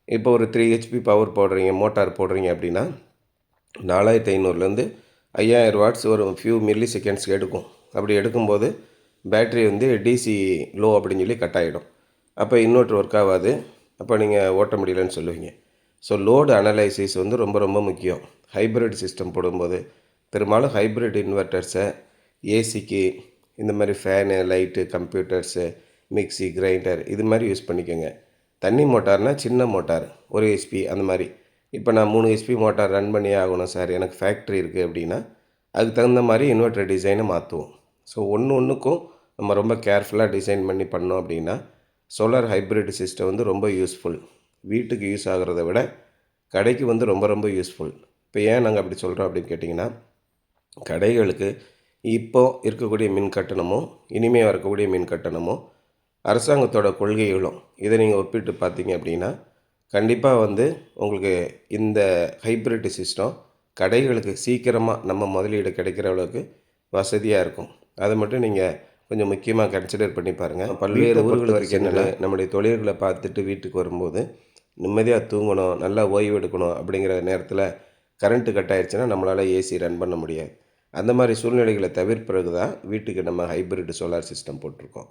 இப்போ ஒரு 3 HP power போடுறீங்க, மோட்டார் போடுறீங்க அப்படின்னா 4500லேருந்து 5000 வாட்ஸ் ஒரு ஃபியூ மில்லி செகண்ட்ஸ்க்கு எடுக்கும். அப்படி எடுக்கும்போது பேட்ரி வந்து டிசி லோ அப்படின்னு சொல்லி கட் ஆகிடும். அப்போ இன்வெர்ட்டர் ஒர்க் ஆகாது. அப்போ நீங்கள் ஓட்ட முடியலன்னு சொல்லுவீங்க. ஸோ லோடு அனலைசிஸ் வந்து ரொம்ப ரொம்ப முக்கியம். ஹைப்ரிட் சிஸ்டம் போடும்போது பெரும்பாலும் ஹைப்ரிட் இன்வெர்ட்டர்ஸை ஏசிக்கு, இந்த மாதிரி fan, light, computers, mixie, grinder இது மாதிரி யூஸ் பண்ணிக்கோங்க. தண்ணி மோட்டார்னால் சின்ன மோட்டார் 1 ஹெச்பி அந்த மாதிரி. இப்போ நான் 3 ஹெச்பி மோட்டார் ரன் பண்ணியே ஆகணும் சார், எனக்கு ஃபேக்ட்ரி இருக்குது அப்படின்னா அதுக்கு தகுந்த மாதிரி இன்வெர்ட்டர் டிசைனை மாற்றுவோம். ஸோ ஒன்றுக்கும் நம்ம ரொம்ப கேர்ஃபுல்லாக டிசைன் பண்ணி பண்ணோம் அப்படின்னா சோலார் ஹைப்ரிட் சிஸ்டம் வந்து ரொம்ப யூஸ்ஃபுல். வீட்டுக்கு யூஸ் ஆகிறத விட கடைக்கு வந்து ரொம்ப ரொம்ப யூஸ்ஃபுல். இப்போ ஏன் நாங்கள் அப்படி சொல்கிறோம் அப்படின்னு கேட்டிங்கன்னா, கடைகளுக்கு இப்போ இருக்கக்கூடிய மின் கட்டணமோ இனிமேல் வரக்கூடிய மின் கட்டணமோ அரசாங்கத்தோட கொள்கைகளும் இதை நீங்கள் ஒப்பிட்டு பார்த்தீங்க அப்படின்னா கண்டிப்பாக வந்து உங்களுக்கு இந்த ஹைப்ரிட் சிஸ்டம் கடைகளுக்கு சீக்கிரமாக நம்ம முதலீடு கிடைக்கிற அளவுக்கு வசதியாக இருக்கும். அதை மட்டும் நீங்கள் கொஞ்சம் முக்கியமாக கன்சிடர் பண்ணி பாருங்கள். பல்வேறு ஊர்களுக்கு சென்று நம்முடைய தொழில்களை பார்த்துட்டு வீட்டுக்கு வரும்போது நிம்மதியாக தூங்கணும், நல்லா ஓய்வு எடுக்கணும் அப்படிங்கிற நேரத்தில் கரண்ட்டு கட் ஆகிடுச்சுன்னா நம்மளால் ஏசி ரன் பண்ண முடியாது. அந்த மாதிரி சூழ்நிலைகளை தவிர்ப்பது தான் வீட்டுக்கு நம்ம ஹைப்ரிட் சோலார் சிஸ்டம் போட்டிருக்கோம்.